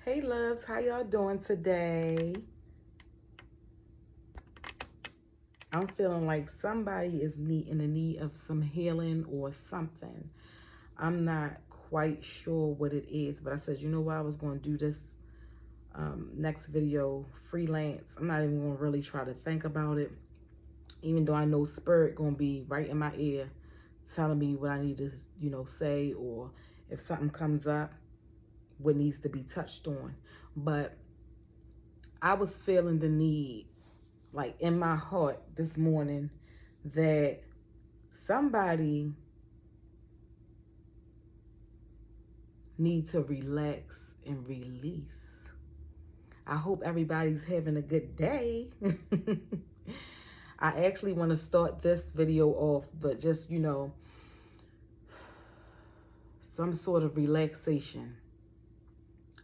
Hey loves, how y'all doing today? I'm feeling like somebody is in the need of some healing or something. I'm not quite sure what it is, but I said, you know what, I was going to do this next video freelance. I'm not even going to really try to think about it, even though I know spirit going to be right in my ear telling me what I need to, say, or if something comes up, what needs to be touched on. But I was feeling the need, like in my heart this morning, that somebody need to relax and release. I hope everybody's having a good day. I actually want to start this video off, but just, some sort of relaxation,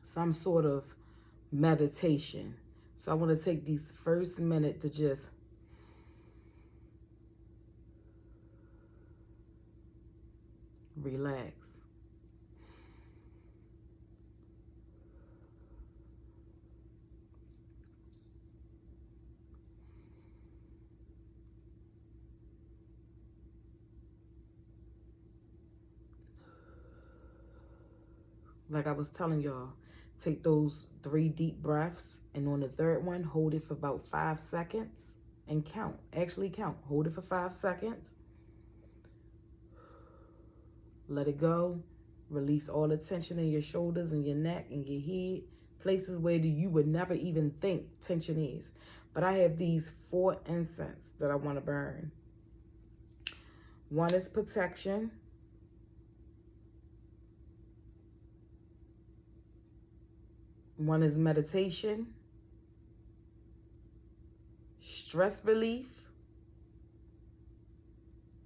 some sort of meditation. So I want to take these first minute to just relax. Like I was telling y'all, take those 3 deep breaths, and on the third one, hold it for about 5 seconds and count. Actually count. Hold it for 5 seconds. Let it go. Release all the tension in your shoulders and your neck and your head, places where you would never even think tension is. But I have these 4 incense that I want to burn. One is protection. One is meditation, stress relief,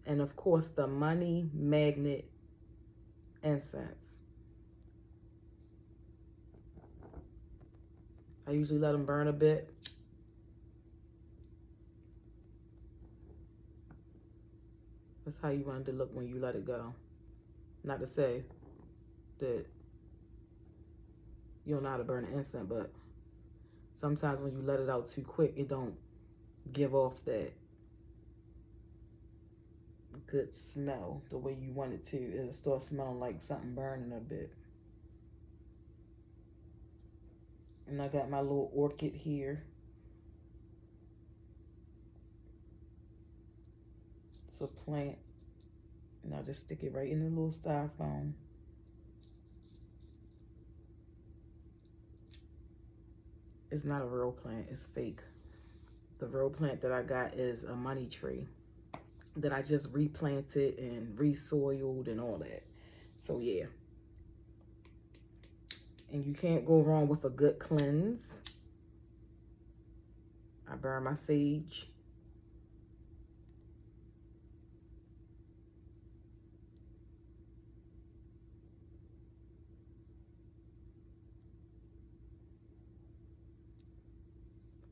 and of course the money magnet incense. I usually let them burn a bit. That's how you want it to look when you let it go. Not to say that you don't know how to burn an incense, but sometimes when you let it out too quick, it don't give off that good smell the way you want it to. It'll start smelling like something burning a bit. And I got my little orchid here. It's a plant. And I'll just stick it right in the little styrofoam. It's not a real plant, it's fake. The real plant that I got is a money tree that I just replanted and resoiled and all that. So yeah. And you can't go wrong with a good cleanse. I burn my sage.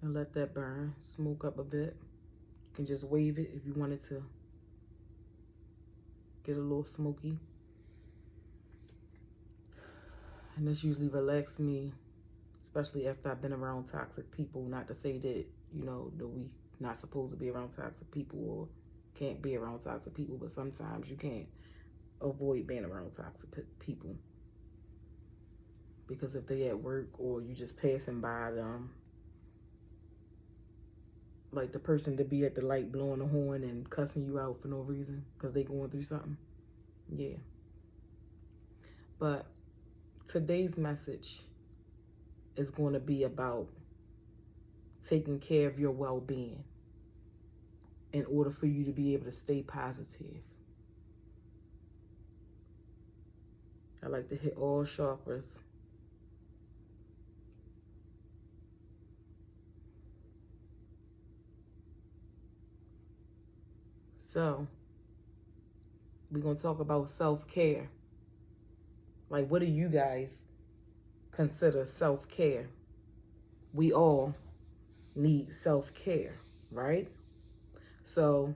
And let that burn, smoke up a bit. You can just wave it if you want it to get a little smoky. And this usually relaxes me, especially after I've been around toxic people. Not to say that, that we not supposed to be around toxic people or can't be around toxic people, but sometimes you can't avoid being around toxic people. Because if they at work or you just passing by them, like the person to be at the light blowing the horn and cussing you out for no reason because they going through something. Yeah. But today's message is going to be about taking care of your well-being in order for you to be able to stay positive. I like to hit all chakras. So, we're going to talk about self-care. Like, what do you guys consider self-care? We all need self-care, right? So,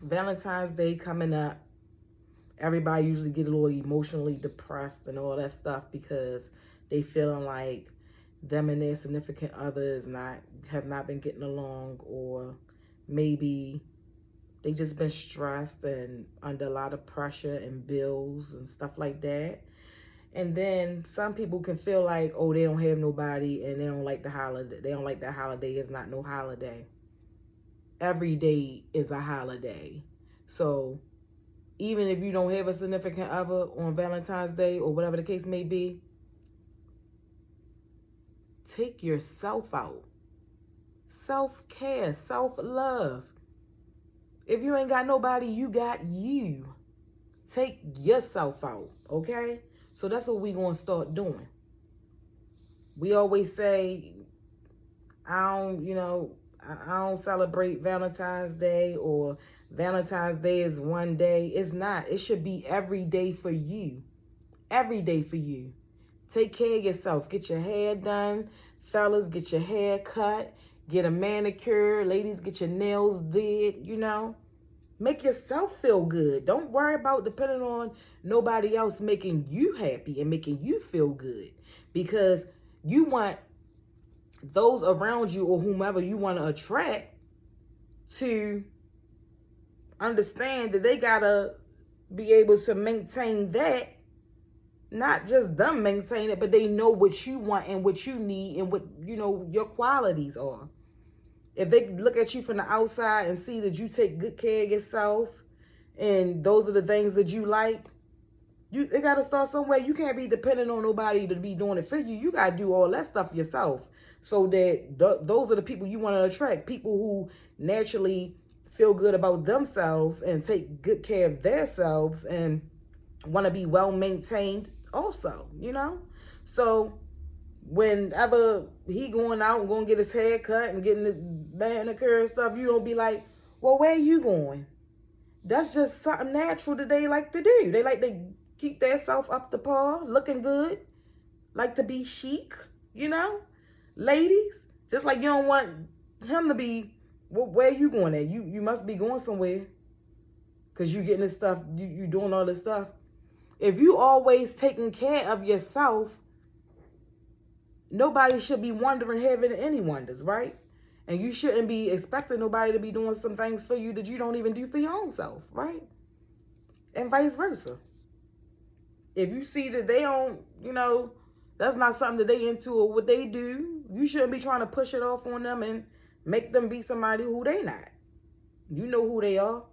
Valentine's Day coming up, Everybody usually get a little emotionally depressed and all that stuff because they feeling like them and their significant others have not been getting along, or maybe they just been stressed and under a lot of pressure and bills and stuff like that. And then some people can feel like, oh, they don't have nobody and they don't like the holiday. They don't like that holiday. It's not no holiday. Every day is a holiday. So even if you don't have a significant other on Valentine's Day or whatever the case may be, take yourself out. Self-care, self-love. If you ain't got nobody, you got you. Take yourself out, okay? So that's what we gonna start doing. We always say, I don't celebrate Valentine's Day, or Valentine's Day is one day. It's not. It should be every day for you. Every day for you. Take care of yourself. Get your hair done. Fellas, get your hair cut. Get a manicure. Ladies, get your nails did, Make yourself feel good. Don't worry about depending on nobody else making you happy and making you feel good. Because you want those around you or whomever you want to attract to understand that they got to be able to maintain that. Not just them maintain it, but they know what you want and what you need and what, your qualities are. If they look at you from the outside and see that you take good care of yourself and those are the things that you like, it got to start somewhere. You can't be dependent on nobody to be doing it for you. You got to do all that stuff yourself, so that those are the people you want to attract. People who naturally feel good about themselves and take good care of themselves and want to be well maintained also, So whenever he going out and going to get his hair cut and getting his manicure and stuff, you don't be like, well, where you going? That's just something natural that they like to do. They like to keep themselves up to par, looking good, like to be chic, Ladies, just like you don't want him to be, well, where you going at? You must be going somewhere because you getting this stuff, you doing all this stuff. If you always taking care of yourself, nobody should be wondering, having any wonders, right? And you shouldn't be expecting nobody to be doing some things for you that you don't even do for your own self, right? And vice versa. If you see that they don't, that's not something that they into or what they do, you shouldn't be trying to push it off on them and make them be somebody who they not. You know who they are,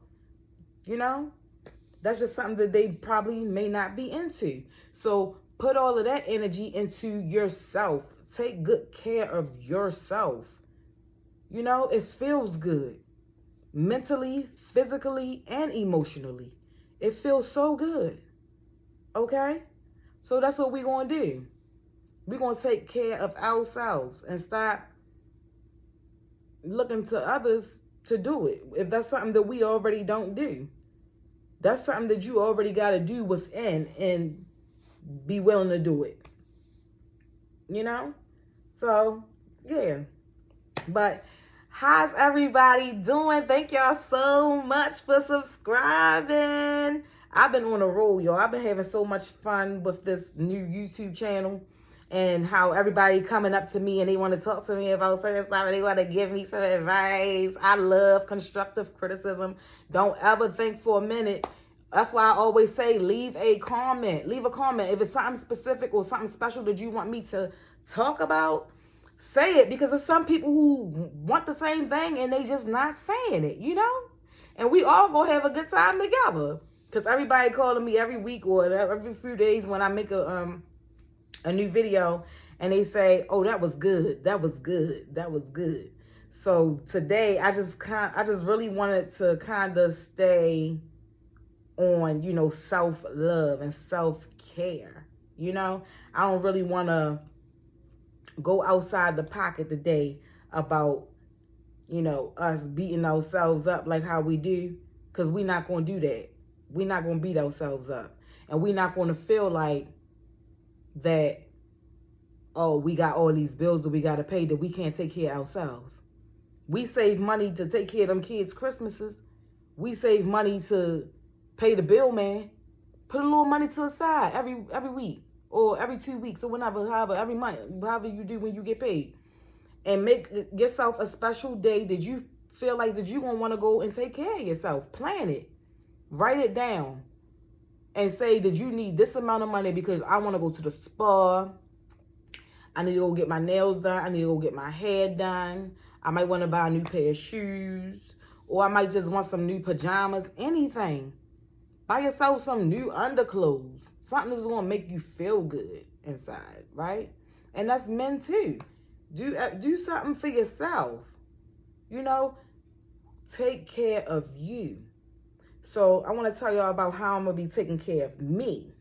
That's just something that they probably may not be into. So put all of that energy into yourself. Take good care of yourself. It feels good. Mentally, physically, and emotionally. It feels so good. Okay? So that's what we're going to do. We're going to take care of ourselves and stop looking to others to do it. If that's something that we already don't do. That's something that you already got to do within and be willing to do it. So, yeah. But how's everybody doing? Thank y'all so much for subscribing. I've been on a roll, y'all. I've been having so much fun with this new YouTube channel and how everybody coming up to me and they want to talk to me about certain stuff and they want to give me some advice. I love constructive criticism. Don't ever think for a minute. That's why I always say leave a comment. Leave a comment. If it's something specific or something special that you want me to talk about, say it, because there's some people who want the same thing and they just not saying it, And we all gonna have a good time together. Because everybody calling me every week or every few days when I make a new video and they say, oh, that was good. That was good. That was good. So today I just really wanted to kind of stay on, self-love and self-care. I don't really want to go outside the pocket today about, us beating ourselves up like how we do, because we're not going to do that. We're not going to beat ourselves up. And we're not going to feel like that, oh, we got all these bills that we got to pay that we can't take care of ourselves. We save money to take care of them kids' Christmases. We save money to pay the bill man. Put a little money to the side every week or every 2 weeks or whenever, however, every month, however you do when you get paid. And make yourself a special day that you feel like that you're going to want to go and take care of yourself. Plan it. Write it down. And say that you need this amount of money because I want to go to the spa. I need to go get my nails done. I need to go get my hair done. I might want to buy a new pair of shoes. Or I might just want some new pajamas. Anything. Buy yourself some new underclothes. Something that's going to make you feel good inside, right? And that's men too. Do something for yourself. You know, take care of you. So I want to tell y'all about how I'm going to be taking care of me.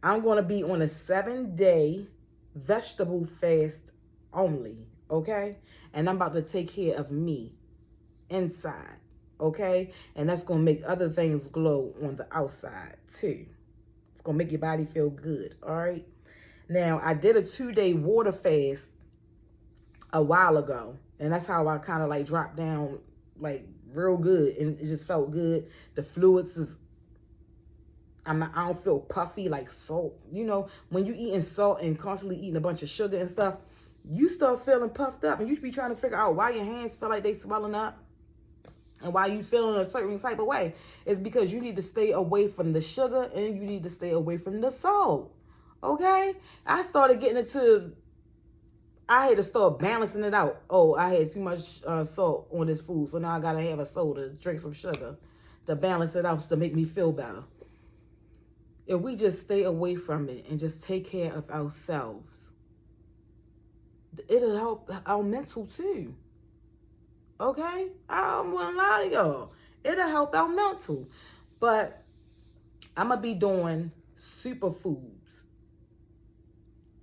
I'm going to be on a 7-day vegetable fast only, okay? And I'm about to take care of me inside, okay? And that's going to make other things glow on the outside too. It's going to make your body feel good, all right? Now, I did a 2-day water fast a while ago. And that's how I kind of like dropped down like real good. And it just felt good. The fluids is, I don't feel puffy like salt. You know, when you eating salt and constantly eating a bunch of sugar and stuff, you start feeling puffed up. And you should be trying to figure out why your hands feel like they swelling up. And why you feeling a certain type of way. It's because you need to stay away from the sugar and you need to stay away from the salt. Okay? I started getting into... I had to start balancing it out. Oh, I had too much salt on this food, so now I gotta have a soda, drink some sugar to balance it out to make me feel better. If we just stay away from it and just take care of ourselves, it'll help our mental too. Okay? I'm gonna lie to y'all. It'll help our mental. But I'm gonna be doing superfoods.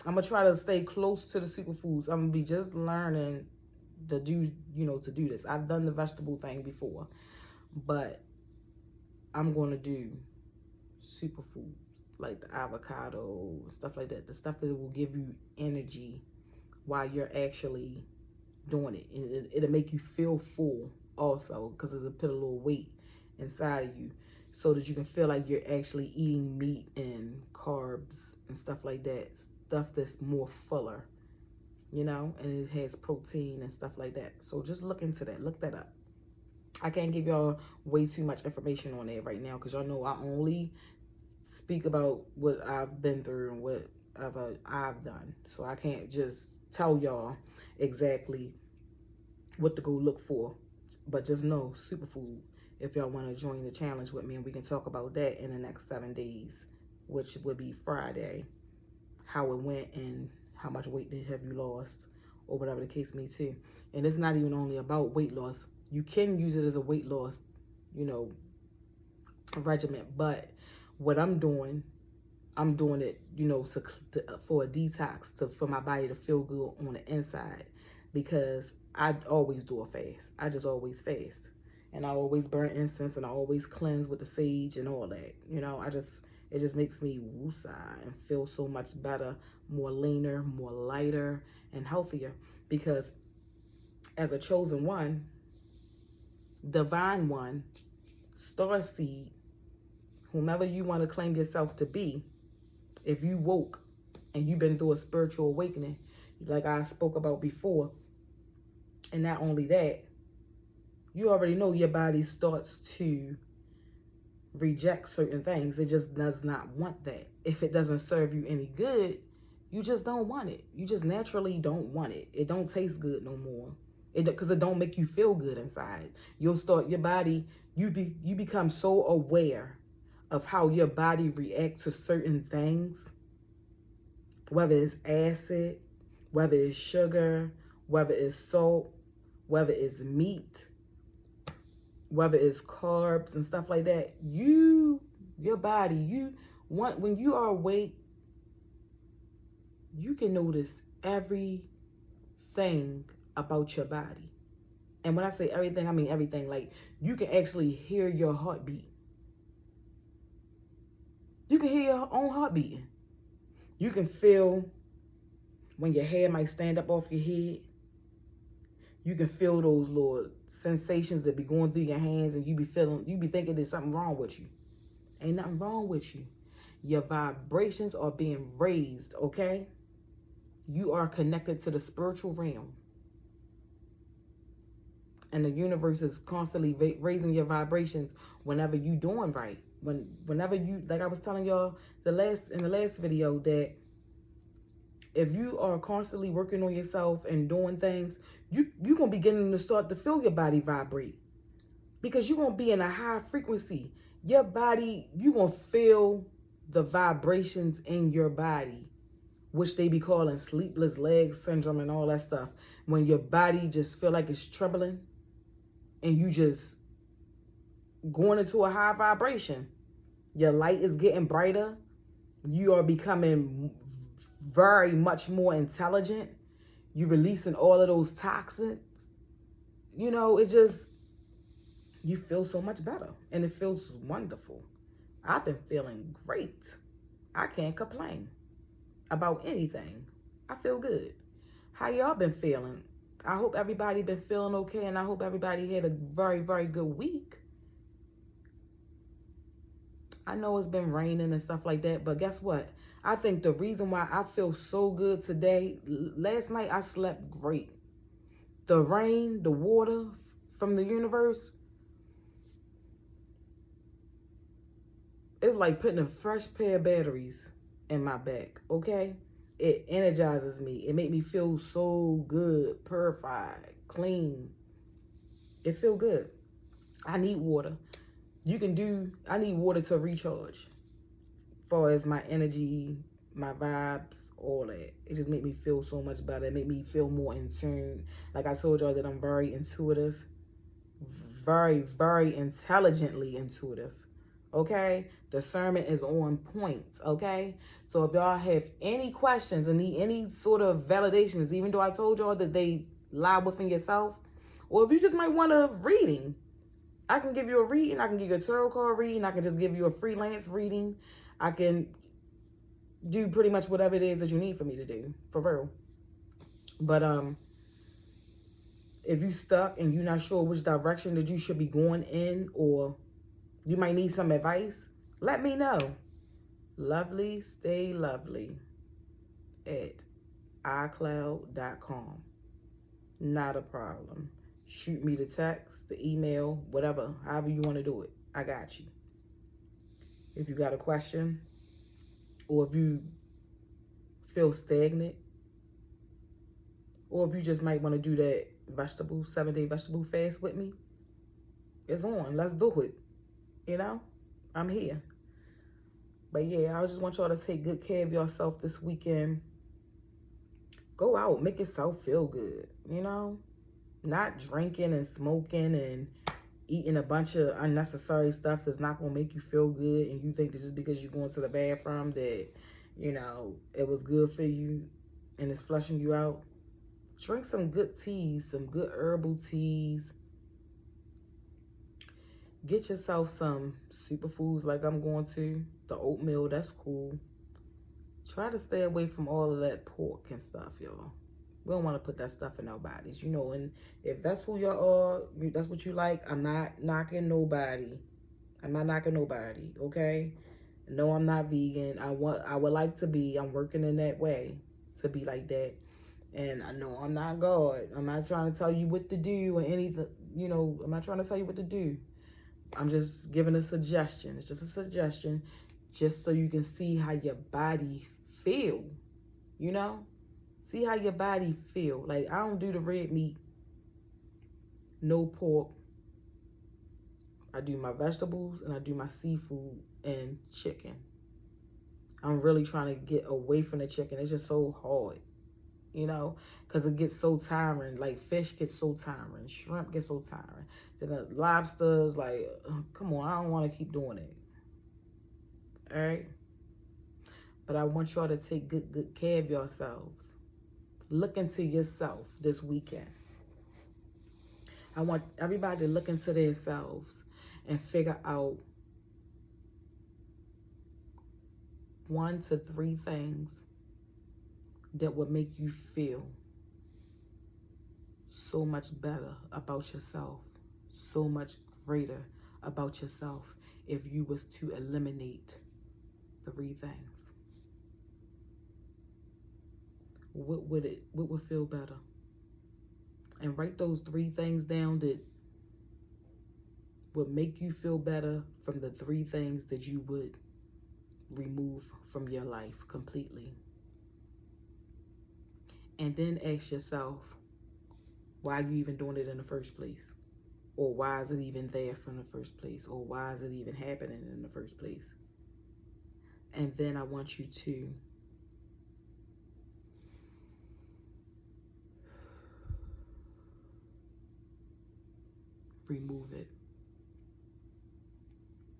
I'm going to try to stay close to the superfoods. I'm going to be just learning to do, to do this. I've done the vegetable thing before, but I'm going to do superfoods like the avocado, stuff like that. The stuff that will give you energy while you're actually doing it. It'll make you feel full also because it'll put a little weight inside of you so that you can feel like you're actually eating meat and carbs and stuff like that. Stuff that's more fuller, and it has protein and stuff like that. So just look into that. Look that up. I can't give y'all way too much information on that right now because y'all know I only speak about what I've been through and what I've done. So I can't just tell y'all exactly what to go look for. But just know, superfood, if y'all want to join the challenge with me, and we can talk about that in the next 7 days, which would be Friday. How it went and how much weight have you lost or whatever the case may be. And it's not even only about weight loss. You can use it as a weight loss, regimen. But what I'm doing it, for a detox, for my body to feel good on the inside. Because I always do a fast. I just always fast. And I always burn incense and I always cleanse with the sage and all that. It just makes me woosah and feel so much better, more leaner, more lighter, and healthier. Because as a chosen one, divine one, star seed, whomever you want to claim yourself to be, if you woke and you've been through a spiritual awakening, like I spoke about before, and not only that, you already know your body starts to reject certain things. It just does not want that. If it doesn't serve you any good, you just don't want it. You just naturally don't want it. It don't taste good no more. Because it don't make you feel good inside. You'll start your body, you become so aware of how your body reacts to certain things, whether it's acid, whether it's sugar, whether it's salt, whether it's meat, whether it's carbs and stuff like that. Your body, when you are awake, you can notice everything about your body. And when I say everything, I mean everything. Like, you can actually hear your heartbeat. You can hear your own heart beating. You can feel when your hair might stand up off your head. You can feel those little sensations that be going through your hands, and you be thinking there's something wrong with you. Ain't nothing wrong with you. Your vibrations are being raised, okay? You are connected to the spiritual realm. And the universe is constantly raising your vibrations whenever you doing right. Whenever you, like I was telling y'all in the last video, that if you are constantly working on yourself and doing things, you're going to be getting to start to feel your body vibrate. Because you're going to be in a high frequency. Your body, you're going to feel the vibrations in your body, which they be calling sleepless leg syndrome and all that stuff. When your body just feel like it's trembling and you just going into a high vibration. Your light is getting brighter. You are becoming very much more intelligent. You're releasing all of those toxins. You know, it's just, you feel so much better and it feels wonderful. I've been feeling great. I can't complain about anything. I feel good. How y'all been feeling? I hope everybody been feeling okay, and I hope everybody had a very, very good week. I know it's been raining and stuff like that, but guess what? I think the reason why I feel so good today, last night I slept great. The rain, the water from the universe, it's like putting a fresh pair of batteries in my back, okay? It energizes me. It makes me feel so good, purified, clean. It feel good. I need water. I need water to recharge. As far as my energy, my vibes, all that. It just make me feel so much better. It make me feel more in tune. Like I told y'all that I'm very intuitive. Very, very intelligently intuitive. Okay? Discernment is on point. Okay? So if y'all have any questions and need any sort of validations, even though I told y'all that they lie within yourself, or if you just might want a reading, I can give you a reading. I can give you a tarot card reading. I can just give you a freelance reading. I can do pretty much whatever it is that you need for me to do, for real. But if you stuck and you're not sure which direction that you should be going in, or you might need some advice, let me know. Lovely Stay Lovely at iCloud.com. Not a problem. Shoot me the text, the email, whatever, however you want to do it. I got you. If you got a question, or if you feel stagnant, or if you just might want to do that 7-day vegetable fast with me, it's on. Let's do it. You know, I'm here. But yeah, I just want y'all to take good care of yourself this weekend. Go out, make yourself feel good, you know? Not drinking and smoking and eating a bunch of unnecessary stuff that's not going to make you feel good, and you think that just because you're going to the bathroom that, you know, it was good for you and it's flushing you out. Drink some good teas, some good herbal teas. Get yourself some superfoods like I'm going to. The oatmeal, that's cool. Try to stay away from all of that pork and stuff, y'all. We don't want to put that stuff in our bodies, you know. And if that's who y'all are, that's what you like, I'm not knocking nobody. I'm not knocking nobody, okay? No, I'm not vegan. I would like to be. I'm working in that way to be like that. And I know I'm not God. I'm not trying to tell you what to do or anything, you know. I'm not trying to tell you what to do. I'm just giving a suggestion. It's just a suggestion, just so you can see how your body feel, you know? See how your body feel. Like, I don't do the red meat, no pork. I do my vegetables and I do my seafood and chicken. I'm really trying to get away from the chicken. It's just so hard, you know, because it gets so tiring. Like, fish gets so tiring. Shrimp gets so tiring. Then the lobsters, like, come on, I don't want to keep doing it. All right? But I want y'all to take good care of yourselves. Look into yourself this weekend. I want everybody to look into themselves and figure out 1 to 3 things that would make you feel so much better about yourself, so much greater about yourself. if you was to eliminate 3 things? What would feel better? And write those 3 things down that would make you feel better from the 3 things that you would remove from your life completely. And then ask yourself, why are you even doing it in the first place? Or why is it even there from the first place? Or why is it even happening in the first place? And then I want you to remove it.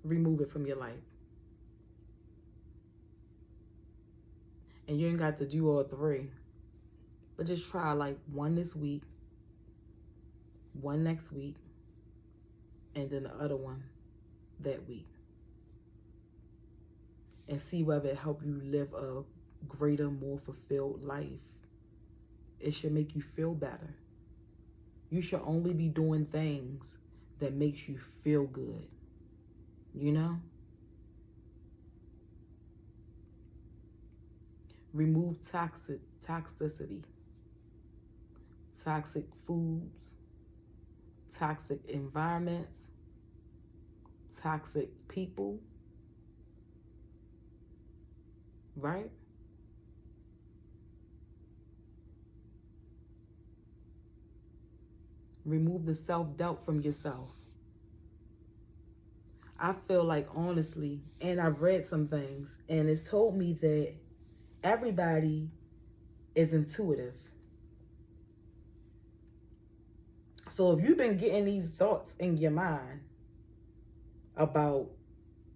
Remove it from your life. And you ain't got to do all 3. But just try like 1 this week, 1 next week, and then the other one that week. And see whether it help you live a greater, more fulfilled life. It should make you feel better. You should only be doing things that makes you feel good. You know? Remove toxicity. Toxic foods, toxic environments, toxic people, right? Remove the self-doubt from yourself. I feel like, honestly, and I've read some things, and it's told me that everybody is intuitive. So if you've been getting these thoughts in your mind about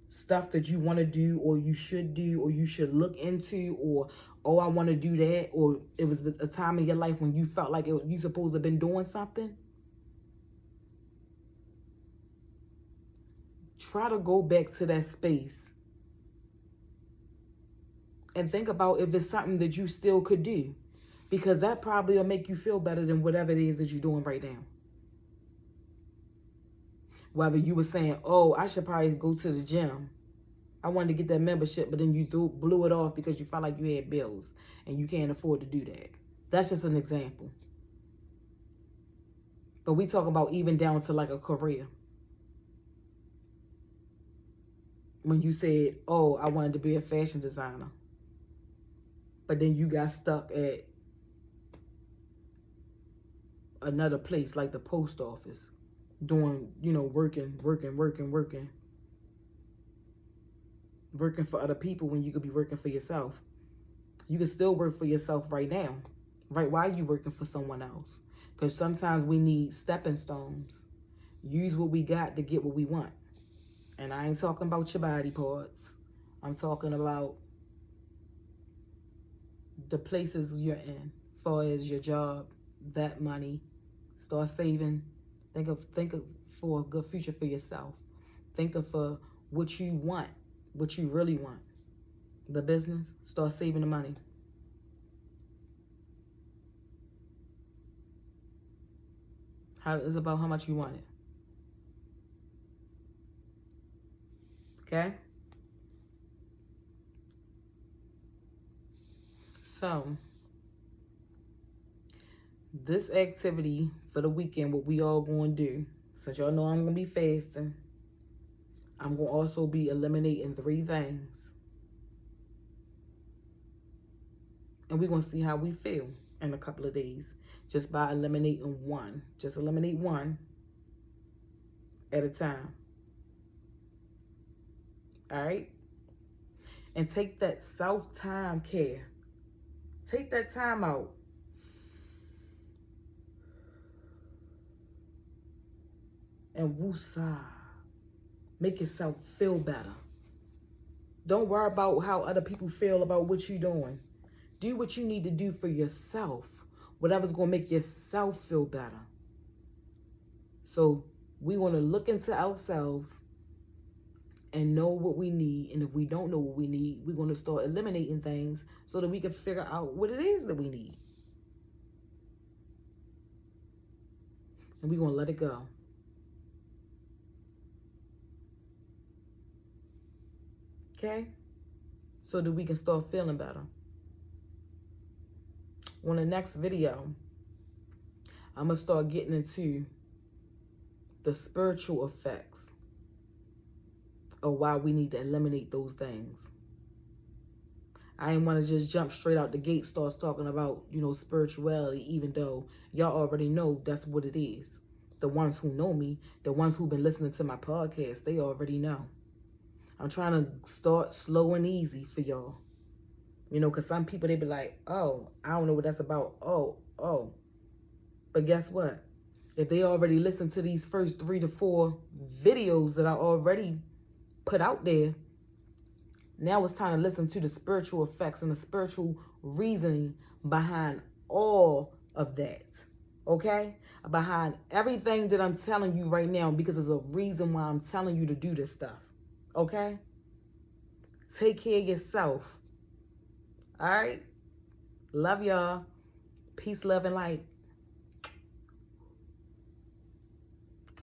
stuff that you want to do, or you should do, or you should look into, or, oh, I want to do that, or it was a time in your life when you felt like you supposed to have been doing something, try to go back to that space and think about if it's something that you still could do, because that probably will make you feel better than whatever it is that you're doing right now. Whether you were saying, oh, I should probably go to the gym. I wanted to get that membership, but then you blew it off because you felt like you had bills and you can't afford to do that. That's just an example. But we talk about even down to like a career. When you said, oh, I wanted to be a fashion designer, but then you got stuck at another place like the post office, doing, working for other people when you could be working for yourself. You can still work for yourself right now, right? Why are you working for someone else? Because sometimes we need stepping stones. Use what we got to get what we want. And I ain't talking about your body parts. I'm talking about the places you're in, as far as your job, that money. Start saving. Think of for a good future for yourself. Think of for what you want, what you really want. The business. Start saving the money. It's about how much you want it. Okay? So, this activity for the weekend, what we all going to do, since y'all know I'm going to be fasting, I'm going to also be eliminating 3 things. And we're going to see how we feel in a couple of days just by eliminating 1. Just eliminate 1 at a time. All right? And take that self-time care. Take that time out. And woosah. Make yourself feel better. Don't worry about how other people feel about what you're doing. Do what you need to do for yourself. Whatever's going to make yourself feel better. So we want to look into ourselves and know what we need. And if we don't know what we need, we're going to start eliminating things so that we can figure out what it is that we need. And we're going to let it go. Okay? So that we can start feeling better. On the next video, I'm going to start getting into the spiritual effects of why we need to eliminate those things. I ain't want to just jump straight out the gate, starts talking about, spirituality, even though y'all already know that's what it is. The ones who know me, the ones who've been listening to my podcast, they already know. I'm trying to start slow and easy for y'all. Because some people, they be like, oh, I don't know what that's about. Oh. But guess what? If they already listened to these first 3 to 4 videos that I already put out there, now it's time to listen to the spiritual effects and the spiritual reasoning behind all of that. Okay? Behind everything that I'm telling you right now, because there's a reason why I'm telling you to do this stuff. Okay? Take care of yourself. All right? Love y'all. Peace, love, and light.